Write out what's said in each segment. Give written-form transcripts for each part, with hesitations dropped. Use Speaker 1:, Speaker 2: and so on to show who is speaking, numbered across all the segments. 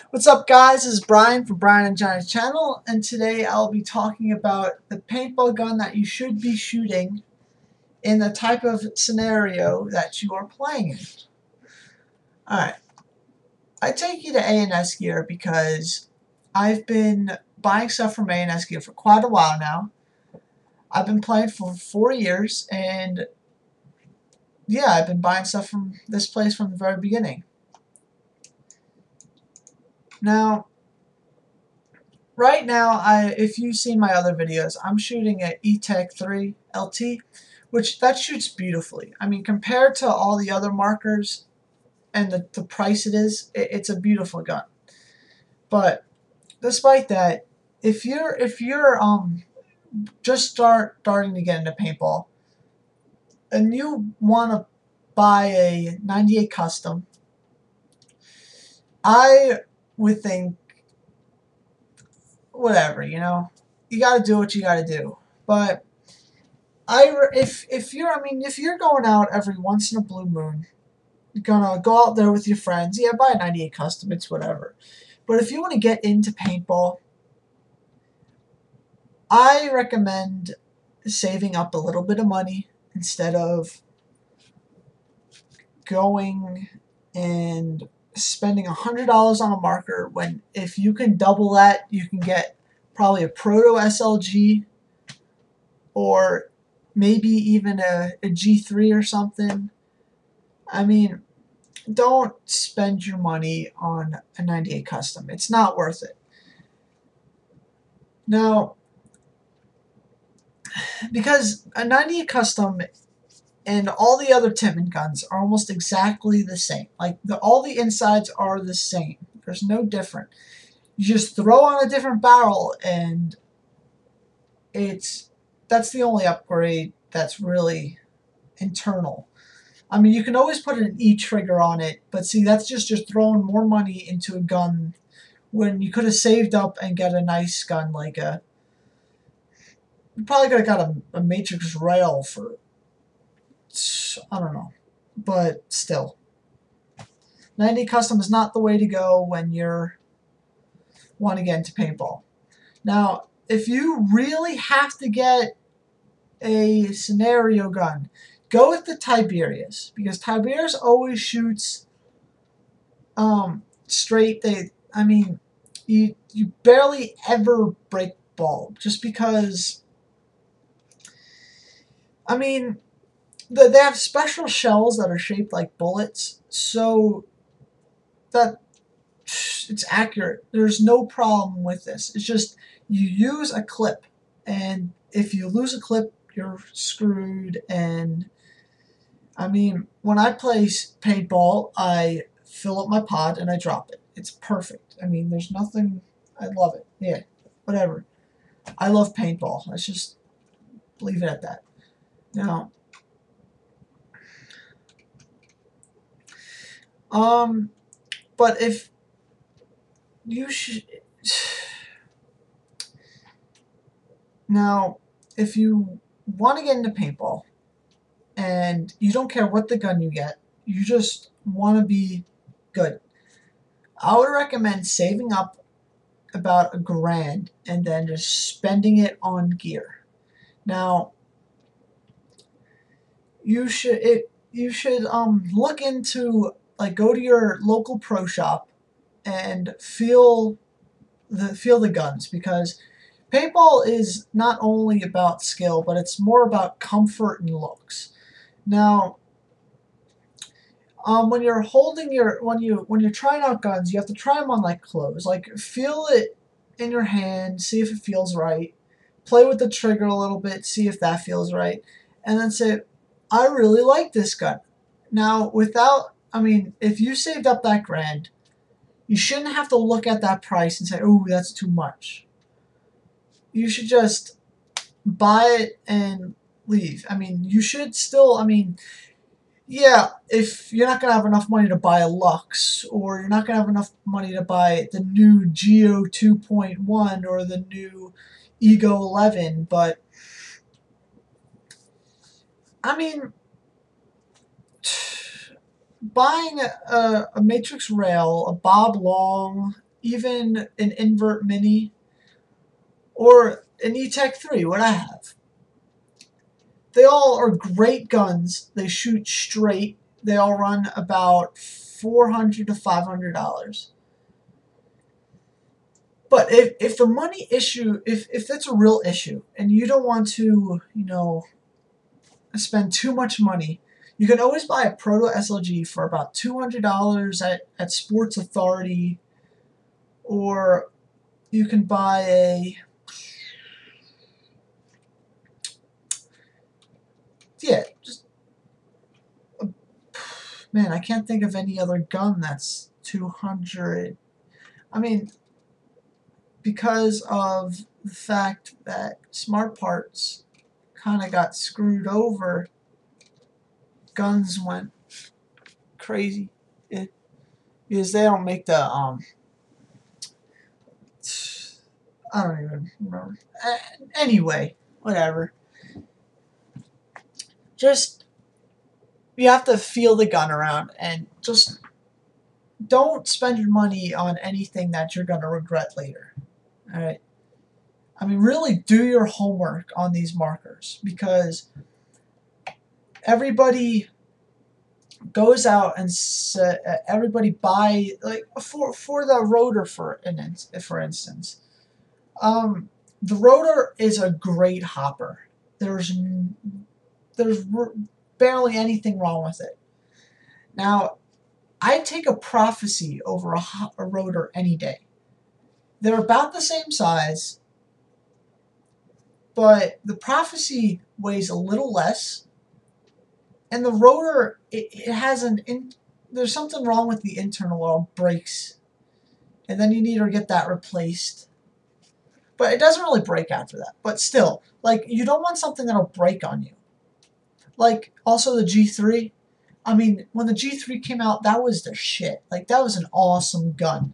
Speaker 1: What's up, guys? This is Brian from Brian and Johnny's channel, and today I'll be talking about the paintball gun that you should be shooting in the type of scenario that you are playing in. Alright, I take you to A&S Gear because I've been buying stuff from A&S Gear for quite a while now. I've been playing for 4 years, and yeah, I've been buying stuff from this place from the very beginning. Now, right now, if you've seen my other videos, I'm shooting an E-Tech 3 LT, which that shoots beautifully. I mean, compared to all the other markers and the price it's a beautiful gun. But despite that, if you're just starting to get into paintball and you want to buy a 98 custom, I would think, whatever, you know, you got to do what you got to do. But if you're going out every once in a blue moon, you're gonna go out there with your friends, yeah, buy a 98 custom, it's whatever. But if you want to get into paintball, I recommend saving up a little bit of money instead of going and spending $100 on a marker, when if you can double that, you can get probably a Proto SLG or maybe even a G3 or something. I mean, don't spend your money on a 98 custom. It's not worth it. Now, because a 98 custom and all the other Tippmann guns are almost exactly the same. Like, all the insides are the same. There's no different. You just throw on a different barrel, and that's the only upgrade that's really internal. I mean, you can always put an E-trigger on it, but see, that's just throwing more money into a gun when you could have saved up and got a nice gun like a... You probably could have got a Matrix Rail for, I don't know, but still. 90 custom is not the way to go when you're want to get into paintball. Now, if you really have to get a scenario gun, go with the Tiberius, because Tiberius always shoots straight. You barely ever break ball, just because, I mean, they have special shells that are shaped like bullets, so that it's accurate. There's no problem with this. It's just you use a clip, and if you lose a clip, you're screwed. And I mean, when I play paintball, I fill up my pod and I drop it. It's perfect. I mean, there's nothing. I love it. Yeah, whatever. I love paintball. Let's just leave it at that. Now, but if you should... Now, if you want to get into paintball and you don't care what the gun you get, you just want to be good, I would recommend saving up about $1,000 and then just spending it on gear. Now, you should look into, like, go to your local pro shop and feel the guns, because paintball is not only about skill, but it's more about comfort and looks. Now, when you're holding when you're trying out guns, you have to try them on like clothes. Like, feel it in your hand, see if it feels right. Play with the trigger a little bit, see if that feels right, and then say, I really like this gun. Now, if you saved up that $1,000, you shouldn't have to look at that price and say, oh, that's too much. You should just buy it and leave. I mean, you should still, yeah, if you're not going to have enough money to buy a Lux, or you're not going to have enough money to buy the new Geo 2.1 or the new Ego 11, but, I mean, buying a Matrix Rail, a Bob Long, even an Invert Mini, or an E-Tech 3, what I have. They all are great guns. They shoot straight. They all run about $400 to $500. But if the money issue, if that's a real issue, and you don't want to, spend too much money, you can always buy a Proto SLG for about $200 at Sports Authority, or you can buy a, just, man, I can't think of any other gun that's 200. I mean, because of the fact that Smart Parts kind of got screwed over, guns went crazy. Because they don't make the, I don't even remember. Anyway, whatever. Just, you have to feel the gun around, and just don't spend your money on anything that you're going to regret later. Alright? I mean, really do your homework on these markers, because everybody goes out and everybody buy, like, for the rotor, for instance. The rotor is a great hopper. There's barely anything wrong with it. Now, I'd take a Prophecy over a rotor any day. They're about the same size, but the Prophecy weighs a little less, and the rotor, it has there's something wrong with the internal oil, breaks, and then you need to get that replaced. But it doesn't really break after that. But still, like, you don't want something that'll break on you. Like, also the G3. I mean, when the G3 came out, that was the shit. Like, that was an awesome gun.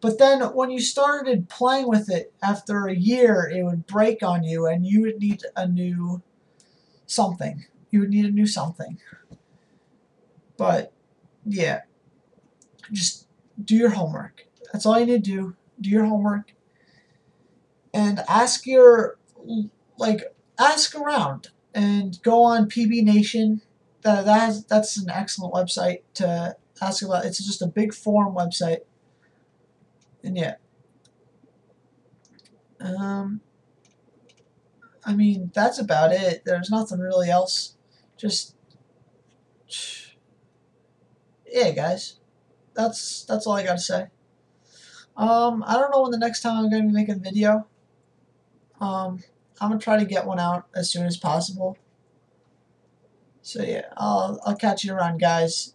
Speaker 1: But then when you started playing with it, after a year, it would break on you, and you would need a new something. You would need a new something. But, yeah. Just do your homework. That's all you need to do. Do your homework. And ask ask around. And go on PB Nation. That's an excellent website to ask about. It's just a big forum website. And yeah. I mean, that's about it. There's nothing really else. Just, yeah, guys. That's all I gotta say. I don't know when the next time I'm gonna be making a video. I'm gonna try to get one out as soon as possible. So yeah, I'll catch you around, guys.